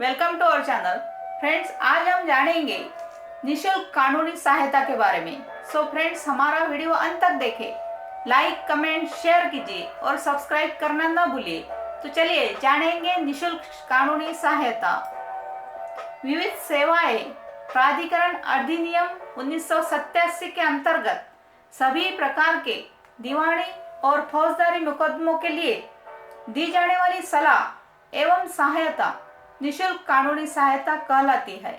Welcome to our channel. Friends, आज हम जानेंगे निशुल्क कानूनी सहायता के बारे में। सो फ्रेंड्स, हमारा वीडियो अंत तक देखें, लाइक कमेंट शेयर कीजिए और सब्सक्राइब करना न भूलिए। तो चलिए जानेंगे निशुल्क कानूनी सहायता। विविध सेवाएं प्राधिकरण अधिनियम 1987 के अंतर्गत सभी प्रकार के दीवानी और फौजदारी मुकदमों के लिए दी जाने वाली सलाह एवं सहायता निशुल्क कानूनी सहायता कहलाती है।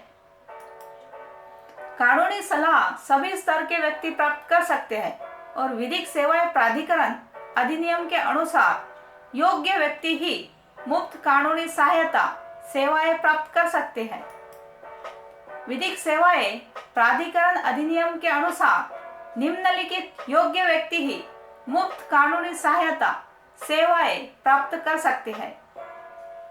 कानूनी सलाह सभी स्तर के व्यक्ति प्राप्त कर सकते हैं और विधिक सेवाएं प्राधिकरण अधिनियम के अनुसार योग्य व्यक्ति ही मुफ्त कानूनी सहायता सेवाएं प्राप्त कर सकते हैं। विधिक सेवाएं प्राधिकरण अधिनियम के अनुसार निम्नलिखित योग्य व्यक्ति ही मुफ्त कानूनी सहायता सेवाएं प्राप्त कर सकते हैं।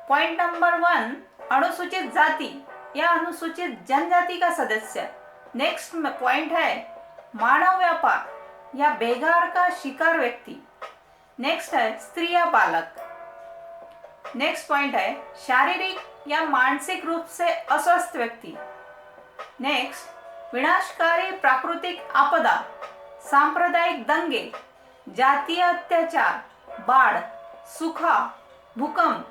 पॉइंट नंबर 1, अनुसूचित जाति या अनुसूचित जनजाति का सदस्य। नेक्स्ट पॉइंट है मानव व्यापार या बेगार का शिकार व्यक्ति। नेक्स्ट है स्त्री या बालक। नेक्स्ट पॉइंट है शारीरिक या मानसिक रूप से अस्वस्थ व्यक्ति। नेक्स्ट विनाशकारी प्राकृतिक आपदा, सांप्रदायिक दंगे, जातीय अत्याचार, बाढ़, सूखा, भूकंप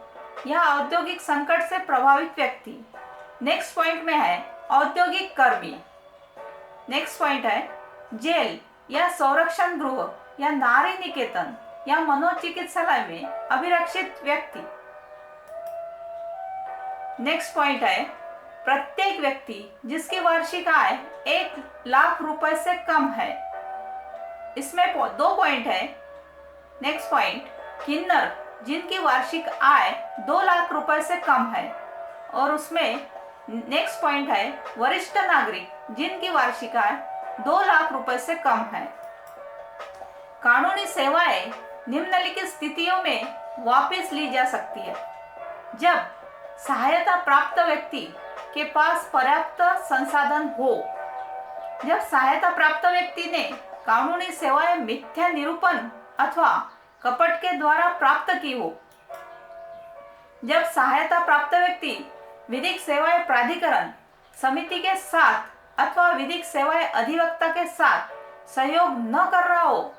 या औद्योगिक संकट से प्रभावित व्यक्ति। नेक्स्ट पॉइंट में है औद्योगिक कर्मी। नेक्स्ट पॉइंट है जेल या संरक्षण गृह या नारी निकेतन या मनोचिकित्सालय में अभिरक्षित व्यक्ति। नेक्स्ट पॉइंट है प्रत्येक व्यक्ति जिसकी वार्षिक आय 1,00,000 रुपए से कम है। इसमें 2 पॉइंट है। नेक्स्ट पॉइंट किन्नर जिनकी वार्षिक आय 2,00,000 रुपए से कम है। और उसमें नेक्स्ट पॉइंट है वरिष्ठ नागरिक जिनकी वार्षिक आय 2,00,000 रुपए से कम है। कानूनी सेवाएं निम्नलिखित स्थितियों में वापस ली जा सकती है। जब सहायता प्राप्त व्यक्ति के पास पर्याप्त संसाधन हो, जब सहायता प्राप्त व्यक्ति ने कानूनी सेवाएं मिथ्या निरूपण अथवा कपट के द्वारा प्राप्त की हो, जब सहायता प्राप्त व्यक्ति विधिक सेवाएं प्राधिकरण समिति के साथ अथवा विधिक सेवाएं अधिवक्ता के साथ सहयोग न कर रहा हो,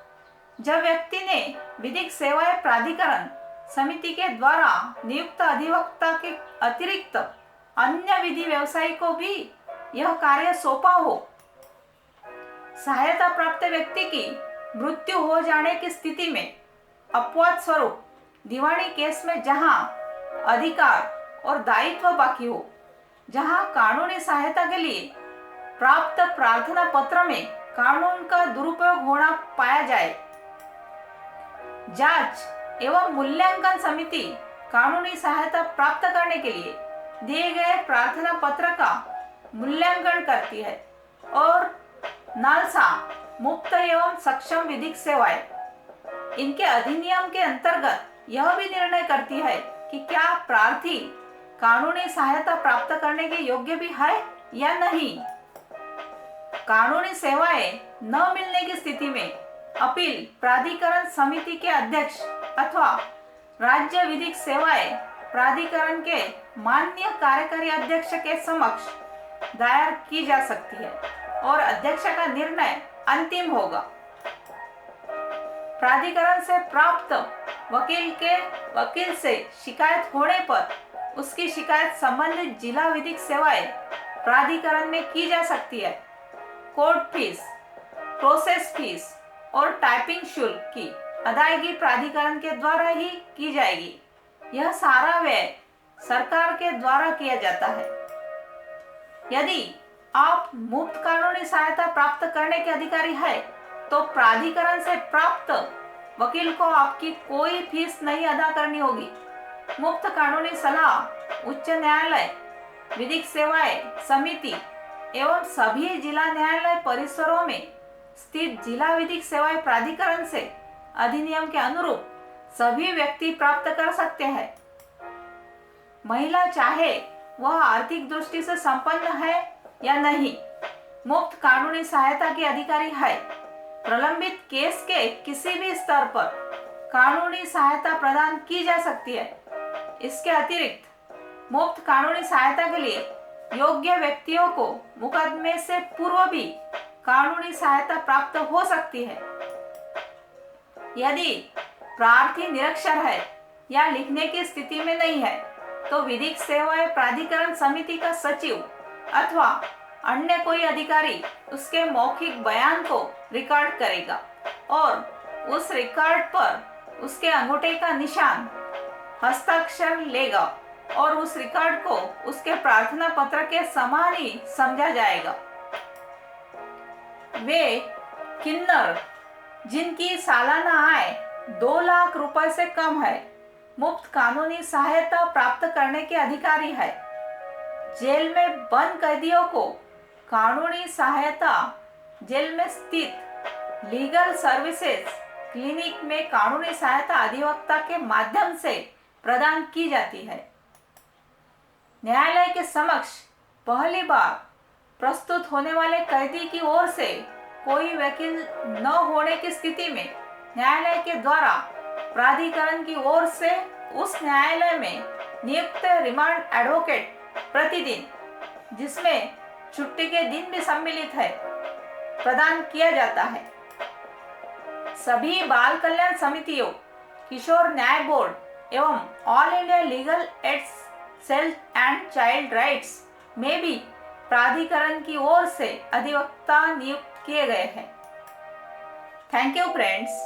जब व्यक्ति ने विधिक सेवाएं प्राधिकरण समिति के द्वारा नियुक्त अधिवक्ता के अतिरिक्त अन्य विधि व्यवसायी को भी यह कार्य सौंपा हो, सहायता प्राप्त व्यक्ति की मृत्यु हो जाने की स्थिति में अपवाद स्वरूप दीवानी केस में जहां अधिकार और दायित्व बाकी हो, जहां कानूनी सहायता के लिए प्राप्त प्रार्थना पत्र में कानून का दुरुपयोग होना पाया जाए, जांच एवं मूल्यांकन समिति कानूनी सहायता प्राप्त करने के लिए दिए गए प्रार्थना पत्र का मूल्यांकन करती है और नालसा मुक्त एवं सक्षम विधिक सेवाएं इनके अधिनियम के अंतर्गत यह भी निर्णय करती है कि क्या प्रार्थी कानूनी सहायता प्राप्त करने के योग्य भी है या नहीं। कानूनी सेवाएं न मिलने की स्थिति में अपील प्राधिकरण समिति के अध्यक्ष अथवा राज्य विधिक सेवाएं प्राधिकरण के माननीय कार्यकारी अध्यक्ष के समक्ष दायर की जा सकती है और अध्यक्ष का निर्णय अंतिम होगा। प्राधिकरण से प्राप्त वकील से शिकायत होने पर उसकी शिकायत संबंधित जिला विधिक सेवाएं प्राधिकरण में की जा सकती है। कोर्ट फीस, प्रोसेस फीस और टाइपिंग शुल्क की अदायगी प्राधिकरण के द्वारा ही की जाएगी। यह सारा व्यय सरकार के द्वारा किया जाता है। यदि आप मुफ्त कानूनी सहायता प्राप्त करने के अधिकारी है तो प्राधिकरण से प्राप्त वकील को आपकी कोई फीस नहीं अदा करनी होगी। मुफ्त कानूनी सलाह उच्च न्यायालय, विधिक सेवाएं समिति एवं सभी जिला न्यायालय परिसरों में स्थित जिला विधिक सेवाएं प्राधिकरण से अधिनियम के अनुरूप सभी व्यक्ति प्राप्त कर सकते हैं। महिला चाहे वह आर्थिक दृष्टि से संपन्न है या नहीं, मुफ्त कानूनी सहायता के अधिकारी है, प्रलंबित केस के किसी भी स्तर पर कानूनी सहायता प्रदान की जा सकती है। इसके अतिरिक्त मुफ्त कानूनी सहायता के लिए योग्य व्यक्तियों को मुकदमे से पूर्व भी कानूनी सहायता प्राप्त हो सकती है। यदि प्रार्थी निरक्षर है या लिखने की स्थिति में नहीं है तो विधिक सेवाएं प्राधिकरण समिति का सचिव अथवा अन्य कोई अधिकारी उसके मौखिक बयान को रिकॉर्ड करेगा और उस रिकॉर्ड पर उसके अंगूठे का निशान हस्ताक्षर लेगा और उस रिकॉर्ड को उसके प्रार्थना पत्र के समान ही समझा जाएगा। वे किन्नर जिनकी सालाना आय 2 लाख रुपए से कम है मुफ्त कानूनी सहायता प्राप्त करने के अधिकारी है। जेल में बंद कैदियों को कानूनी सहायता जेल में स्थित लीगल सर्विसेज क्लिनिक में कानूनी सहायता अधिवक्ता के माध्यम से प्रदान की जाती है। न्यायालय के समक्ष पहली बार प्रस्तुत होने वाले कैदी की ओर से कोई वकील न होने की स्थिति में न्यायालय के द्वारा प्राधिकरण की ओर से उस न्यायालय में नियुक्त रिमांड एडवोकेट प्रतिदिन, जिसमें छुट्टी के दिन भी सम्मिलित है, प्रदान किया जाता है। सभी बाल कल्याण समितियों, किशोर न्याय बोर्ड एवं all India legal aid cell and child rights में भी प्राधिकरण की ओर से अधिवक्ता नियुक्त किए गए हैं। Thank you friends.